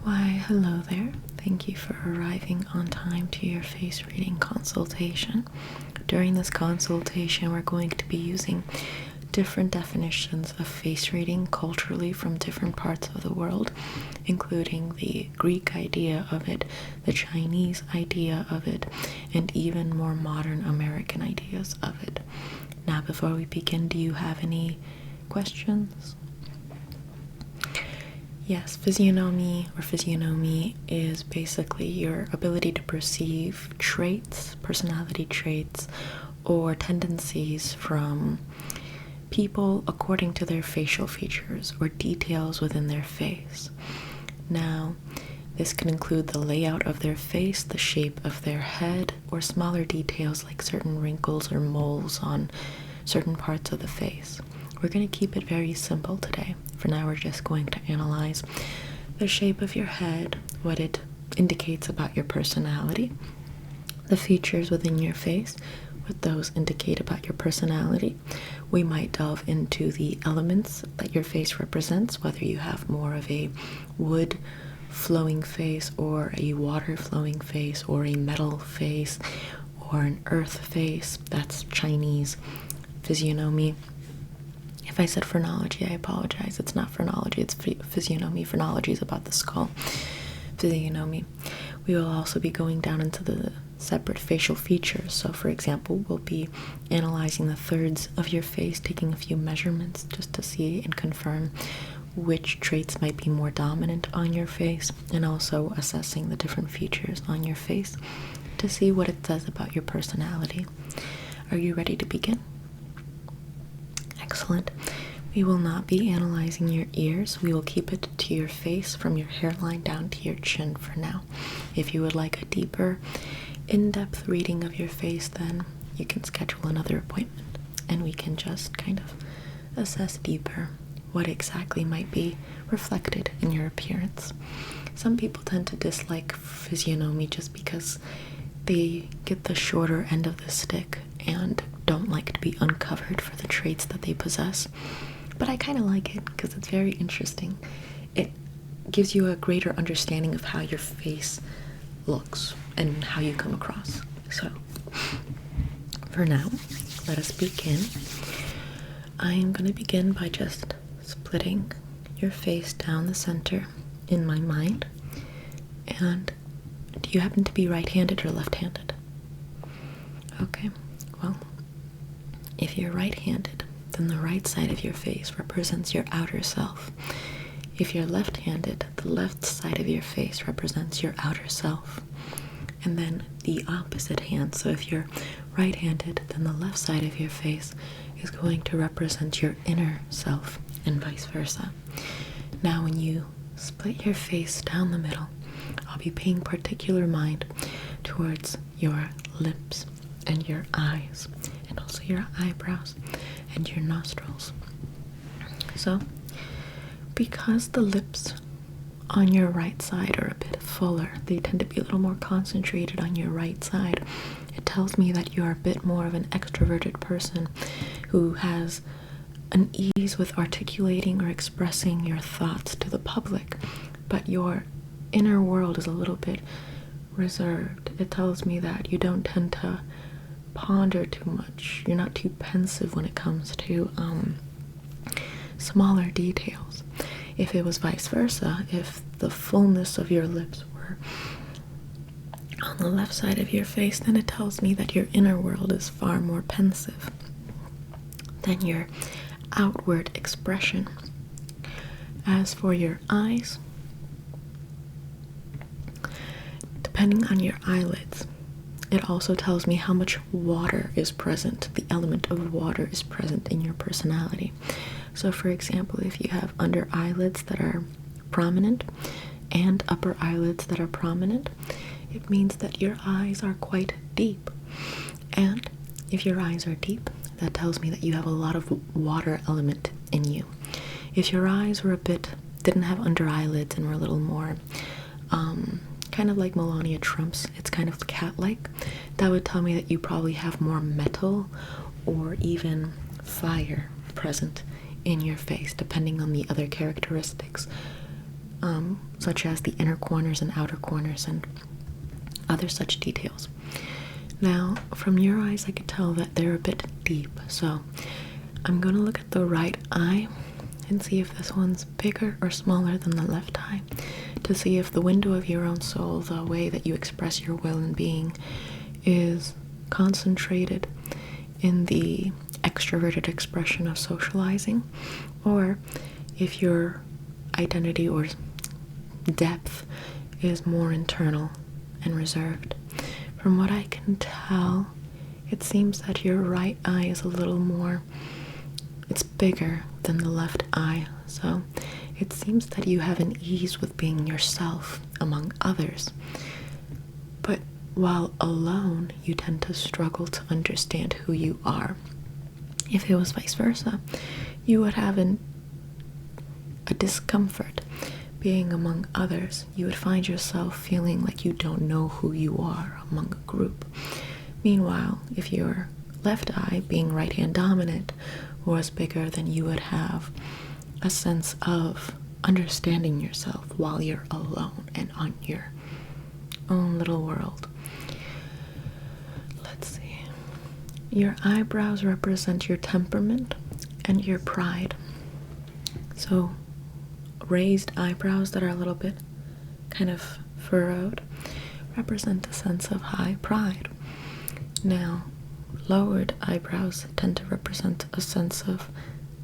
Why, hello there. Thank you for arriving on time to your face reading consultation. During this consultation, we're going to be using different definitions of face reading culturally from different parts of the world, including the Greek idea of it, the Chinese idea of it, and even more modern American ideas of it. Now, before we begin, do you have any questions? Yes, physiognomy is basically your ability to perceive traits, personality traits, or tendencies from people according to their facial features or details within their face. Now, this can include the layout of their face, the shape of their head, or smaller details like certain wrinkles or moles on certain parts of the face. We're going to keep it very simple today. For now, we're just going to analyze the shape of your head, what it indicates about your personality, the features within your face, what those indicate about your personality. We might delve into the elements that your face represents, whether you have more of a wood flowing face or a water flowing face or a metal face or an earth face. That's Chinese physiognomy. If I said phrenology, I apologize. It's not phrenology, it's physiognomy. Phrenology is about the skull. Physiognomy. We will also be going down into the separate facial features. So, for example, we'll be analyzing the thirds of your face, taking a few measurements just to see and confirm which traits might be more dominant on your face, and also assessing the different features on your face to see what it says about your personality. Are you ready to begin? Excellent. We will not be analyzing your ears. We will keep it to your face from your hairline down to your chin for now. If you would like a deeper, in-depth reading of your face, then you can schedule another appointment and we can just kind of assess deeper what exactly might be reflected in your appearance. Some people tend to dislike physiognomy just because they get the shorter end of the stick and don't like to be uncovered for the traits that they possess. But I kind of like it because it's very interesting. It gives you a greater understanding of how your face looks and how you come across. So, for now, let us begin. I am going to begin by just splitting your face down the center in my mind. And do you happen to be right-handed or left-handed? Okay, well, if you're right-handed, then the right side of your face represents your outer self. If you're left-handed, the left side of your face represents your outer self. And then the opposite hand, so if you're right-handed, then the left side of your face is going to represent your inner self, and vice versa. Now, when you split your face down the middle, I'll be paying particular mind towards your lips and your eyes, and also your eyebrows and your nostrils. So, because the lips on your right side are a bit fuller, they tend to be a little more concentrated on your right side, it tells me that you are a bit more of an extroverted person who has an ease with articulating or expressing your thoughts to the public, but your inner world is a little bit reserved. It tells me that you don't tend to ponder too much. You're not too pensive when it comes to smaller details. If it was vice versa, if the fullness of your lips were on the left side of your face, then it tells me that your inner world is far more pensive than your outward expression. As for your eyes, depending on your eyelids, it also tells me how much water is present. The element of water is present in your personality. So, for example, if you have under eyelids that are prominent and upper eyelids that are prominent, it means that your eyes are quite deep. And if your eyes are deep, that tells me that you have a lot of water element in you. If your eyes were didn't have under eyelids and were a little more kind of like Melania Trump's, it's kind of cat-like, that would tell me that you probably have more metal or even fire present in your face, depending on the other characteristics such as the inner corners and outer corners and other such details. Now, from your eyes, I could tell that they're a bit deep, so I'm going to look at the right eye and see if this one's bigger or smaller than the left eye, to see if the window of your own soul, the way that you express your will and being, is concentrated in the extroverted expression of socializing, or if your identity or depth is more internal and reserved. From what I can tell, it seems that your right eye is a little more, it's bigger than the left eye, so it seems that you have an ease with being yourself among others. But while alone, you tend to struggle to understand who you are. If it was vice versa, you would have a discomfort being among others. You would find yourself feeling like you don't know who you are among a group. Meanwhile, if your left eye, being right-hand dominant, was bigger, then you would have a sense of understanding yourself while you're alone and on your own little world. Let's see. Your eyebrows represent your temperament and your pride. So raised eyebrows that are a little bit kind of furrowed represent a sense of high pride. Now, lowered eyebrows tend to represent a sense of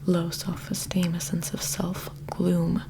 low self-esteem, a sense of self-gloom.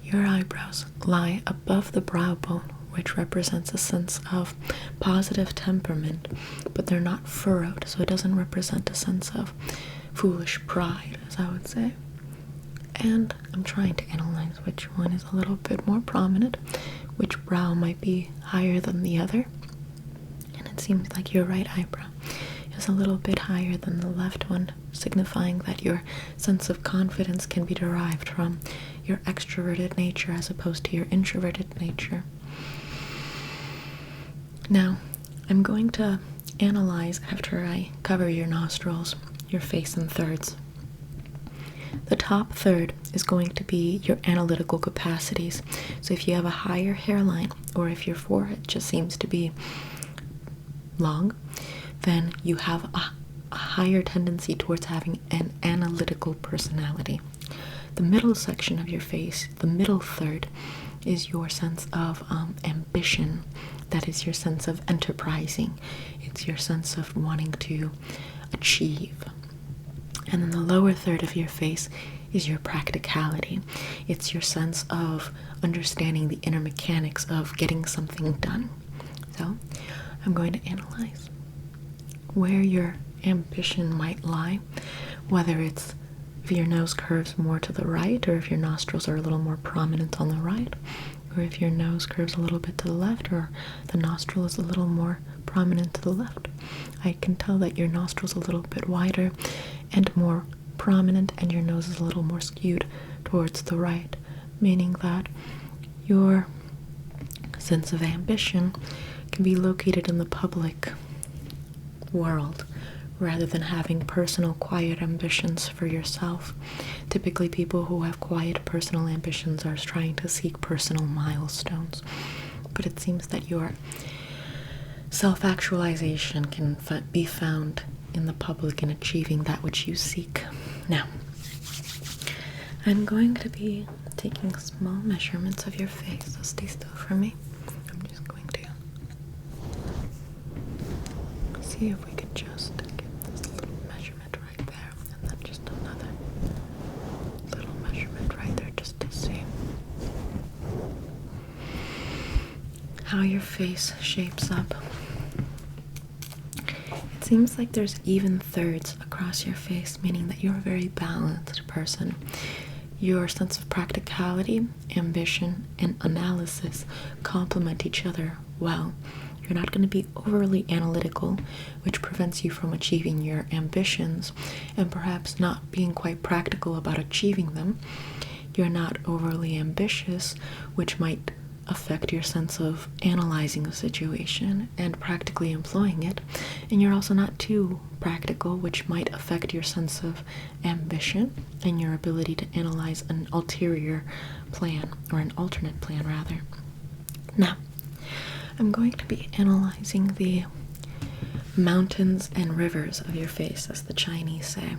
Your eyebrows lie above the brow bone, which represents a sense of positive temperament, but they're not furrowed, so it doesn't represent a sense of foolish pride, as I would say. And I'm trying to analyze which one is a little bit more prominent, which brow might be higher than the other. And it seems like your right eyebrow is a little bit higher than the left one, signifying that your sense of confidence can be derived from your extroverted nature as opposed to your introverted nature. Now, I'm going to analyze, after I cover your nostrils, your face in thirds. The top third is going to be your analytical capacities. So if you have a higher hairline, or if your forehead just seems to be long, then you have a higher tendency towards having an analytical personality. The middle section of your face, the middle third, is your sense of ambition. That is your sense of enterprising. It's your sense of wanting to achieve. And then the lower third of your face is your practicality. It's your sense of understanding the inner mechanics of getting something done. So I'm going to analyze where your ambition might lie, whether it's if your nose curves more to the right, or if your nostrils are a little more prominent on the right, or if your nose curves a little bit to the left, or the nostril is a little more prominent to the left. I can tell that your nostril is a little bit wider and more prominent, and your nose is a little more skewed towards the right, meaning that your sense of ambition can be located in the public world rather than having personal, quiet ambitions for yourself. Typically, people who have quiet personal ambitions are trying to seek personal milestones, but it seems that your self-actualization can be found in the public in achieving that which you seek. Now, I'm going to be taking small measurements of your face, so stay still for me. I'm just going to see if we could just get this little measurement right there, and then just another little measurement right there, just to see how your face shapes up. It seems like there's even thirds across your face, meaning that you're a very balanced person. Your sense of practicality, ambition, and analysis complement each other well. You're not going to be overly analytical, which prevents you from achieving your ambitions, and perhaps not being quite practical about achieving them. You're not overly ambitious, which might affect your sense of analyzing a situation and practically employing it. And you're also not too practical, which might affect your sense of ambition and your ability to analyze an ulterior plan, or an alternate plan rather. Now, I'm going to be analyzing the mountains and rivers of your face, as the Chinese say.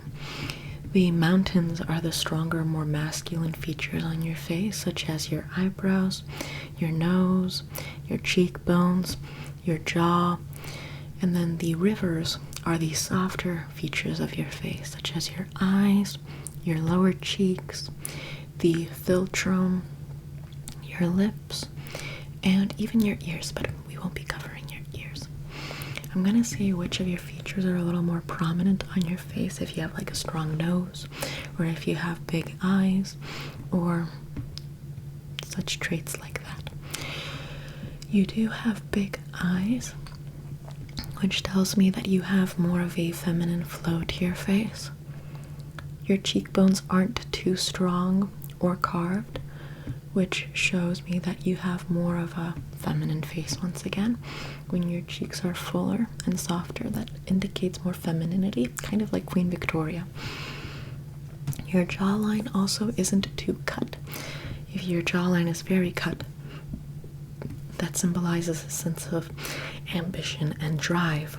The mountains are the stronger, more masculine features on your face, such as your eyebrows, your nose, your cheekbones, your jaw. And then the rivers are the softer features of your face, such as your eyes, your lower cheeks, the philtrum, your lips, and even your ears, but we won't be covering your ears. I'm going to say which of your features are a little more prominent on your face, if you have like a strong nose, or if you have big eyes, or such traits like that. You do have big eyes, which tells me that you have more of a feminine flow to your face. Your cheekbones aren't too strong or carved, which shows me that you have more of a feminine face once again. When your cheeks are fuller and softer, that indicates more femininity, kind of like Queen Victoria. Your jawline also isn't too cut. If your jawline is very cut, that symbolizes a sense of ambition and drive,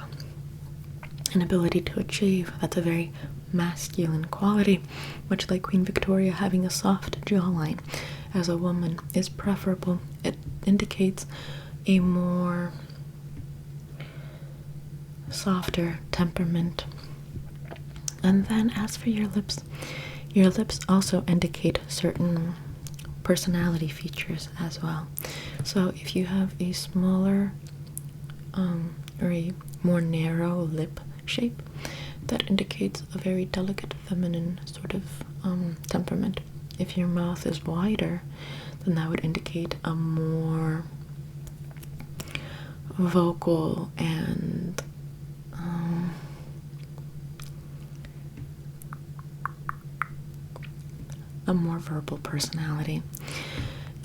an ability to achieve. That's a very masculine quality, much like Queen Victoria having a soft jawline as a woman is preferable. It indicates a more softer temperament. And then as for your lips also indicate certain personality features as well. So if you have a smaller or a more narrow lip shape, that indicates a very delicate feminine sort of temperament. If your mouth is wider, then that would indicate a more vocal and a more verbal personality.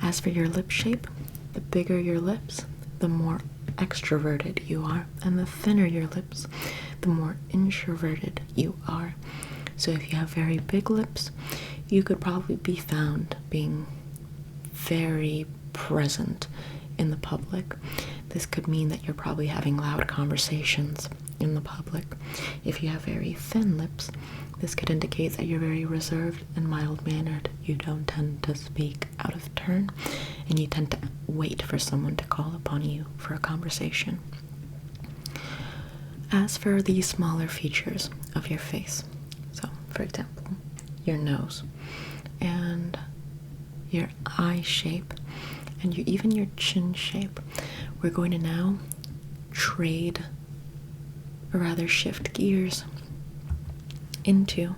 As for your lip shape, the bigger your lips, the more extroverted you are, and the thinner your lips, the more introverted you are. So if you have very big lips, you could probably be found being very present in the public. This could mean that you're probably having loud conversations in the public. If you have very thin lips, this could indicate that you're very reserved and mild-mannered. You don't tend to speak out of turn, and you tend to wait for someone to call upon you for a conversation. As for the smaller features of your face, so for example, your nose and your eye shape and even your chin shape, we're going to now shift gears into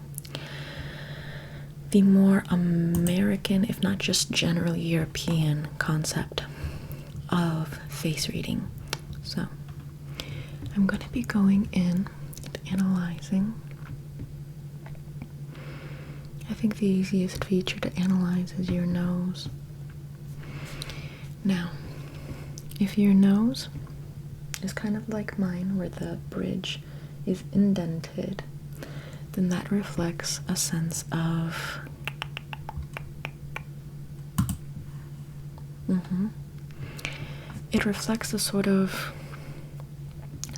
the more American, if not just generally European, concept of face reading. So I'm going to be going in and analyzing. I think the easiest feature to analyze is your nose. Now, if your nose is kind of like mine, where the bridge is indented, then that reflects a sense of it reflects a sort of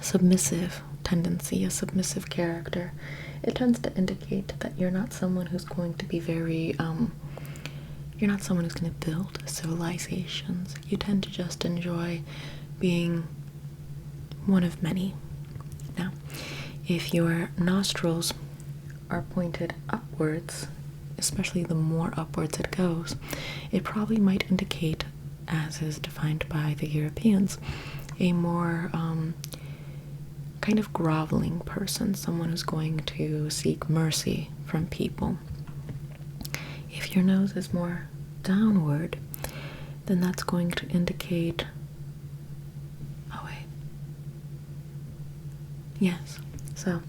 submissive tendency, a submissive character. It tends to indicate that you're not someone who's going to be very you're not someone who's going to build civilizations. You tend to just enjoy being one of many. Now, if your nostrils are pointed upwards, especially the more upwards it goes, it probably might indicate, as is defined by the Europeans, a more kind of groveling person, someone who's going to seek mercy from people. If your nose is more downward, then that's going to indicate, yes, so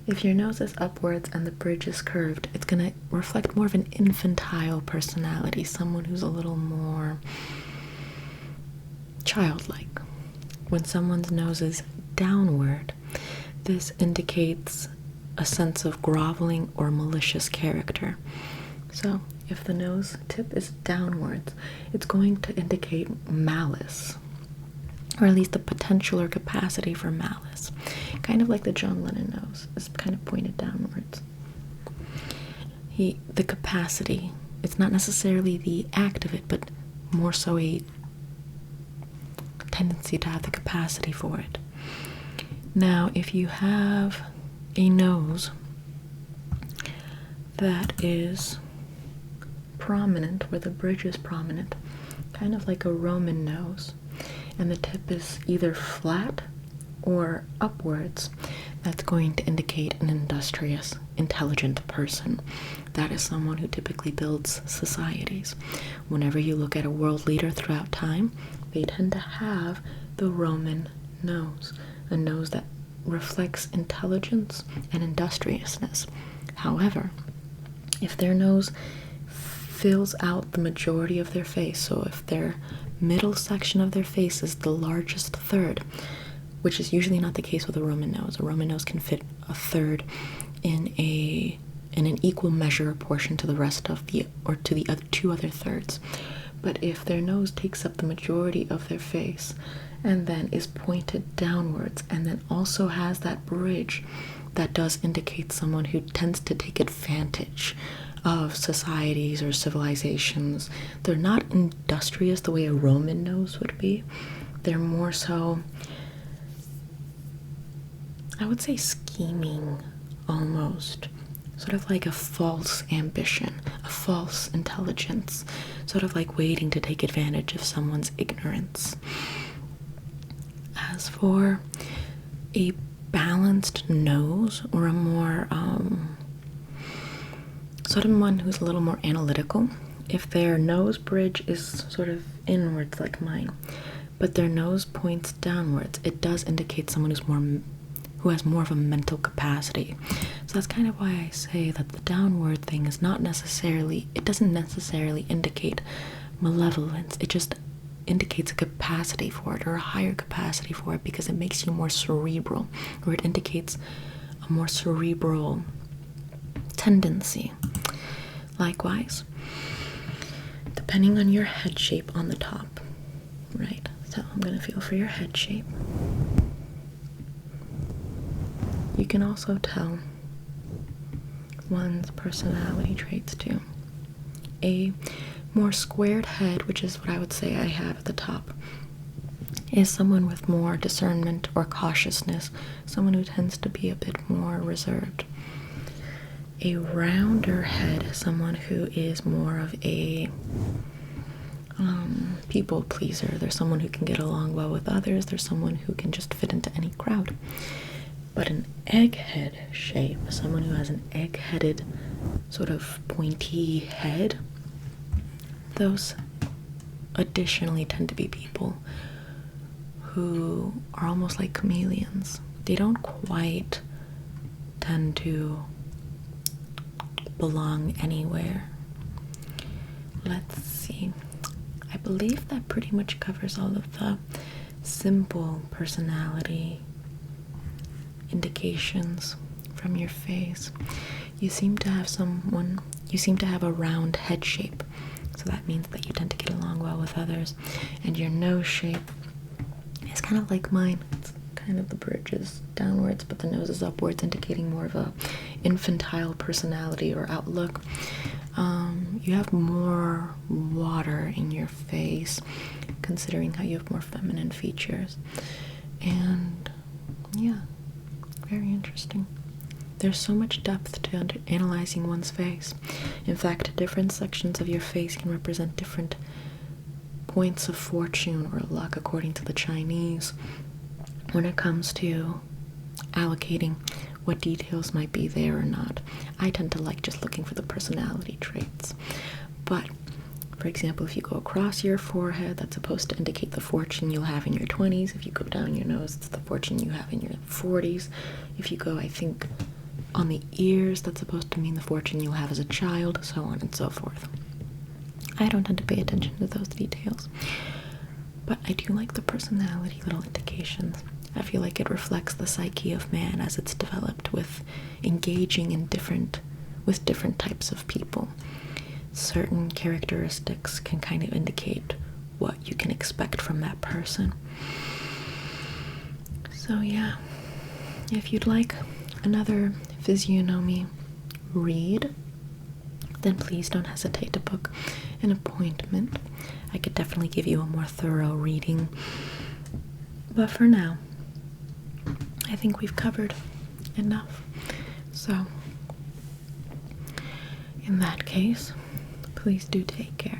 if your nose is upwards and the bridge is curved, it's going to reflect more of an infantile personality, someone who's a little more childlike. When someone's nose is downward, this indicates a sense of groveling or malicious character. So, if the nose tip is downwards, it's going to indicate malice, or at least the potential or capacity for malice. Kind of like the John Lennon nose is kind of pointed downwards. The capacity, it's not necessarily the act of it, but more so a tendency to have the capacity for it. Now, if you have a nose that is prominent, where the bridge is prominent, kind of like a Roman nose, and the tip is either flat or upwards, that's going to indicate an industrious, intelligent person. That is someone who typically builds societies. Whenever you look at a world leader throughout time, they tend to have the Roman nose, a nose that reflects intelligence and industriousness. However, if their nose fills out the majority of their face, so if their middle section of their face is the largest third, which is usually not the case with a Roman nose. A Roman nose can fit a third in an equal measure or portion to the rest of the, or to the other two other thirds. But if their nose takes up the majority of their face and then is pointed downwards and then also has that bridge, that does indicate someone who tends to take advantage of societies or civilizations. They're not industrious the way a Roman nose would be. They're more so, I would say, scheming almost. Sort of like a false ambition, a false intelligence, sort of like waiting to take advantage of someone's ignorance. As for a balanced nose, or a more, sort of one who's a little more analytical, if their nose bridge is sort of inwards like mine, but their nose points downwards, it does indicate someone who has more of a mental capacity. So that's kind of why I say that the downward thing is not necessarily, it doesn't necessarily indicate malevolence. It just indicates a capacity for it, or a higher capacity for it, because it makes you more cerebral, or it indicates a more cerebral tendency. Likewise, depending on your head shape on the top, right? So I'm going to feel for your head shape. You can also tell one's personality traits too. A more squared head, which is what I would say I have at the top, is someone with more discernment or cautiousness, someone who tends to be a bit more reserved. A rounder head is someone who is more of a people pleaser. There's someone who can get along well with others. There's someone who can just fit into any crowd. But an egghead shape, someone who has an egg-headed sort of pointy head, those additionally tend to be people who are almost like chameleons. They don't quite tend to belong anywhere. Let's see. I believe that pretty much covers all of the simple personality indications from your face. You seem to have a round head shape, so that means that you tend to get along well with others. And your nose shape is kind of like mine. It's kind of, the bridge is downwards, but the nose is upwards, indicating more of a infantile personality or outlook. You have more water in your face, considering how you have more feminine features. And yeah, very interesting. There's so much depth to analyzing one's face. In fact, different sections of your face can represent different points of fortune or luck, according to the Chinese, when it comes to allocating what details might be there or not. I tend to like just looking for the personality traits. But, for example, if you go across your forehead, that's supposed to indicate the fortune you'll have in your 20s. If you go down your nose, it's the fortune you have in your 40s. If you go, I think, on the ears, that's supposed to mean the fortune you'll have as a child, so on and so forth. I don't tend to pay attention to those details. but I do like the personality little indications. I feel like it reflects the psyche of man as it's developed with engaging in with different types of people. Certain characteristics can kind of indicate what you can expect from that person. So yeah, if you'd like another physiognomy read, then please don't hesitate to book an appointment. I could definitely give you a more thorough reading. But for now, I think we've covered enough. So, in that case, please do take care.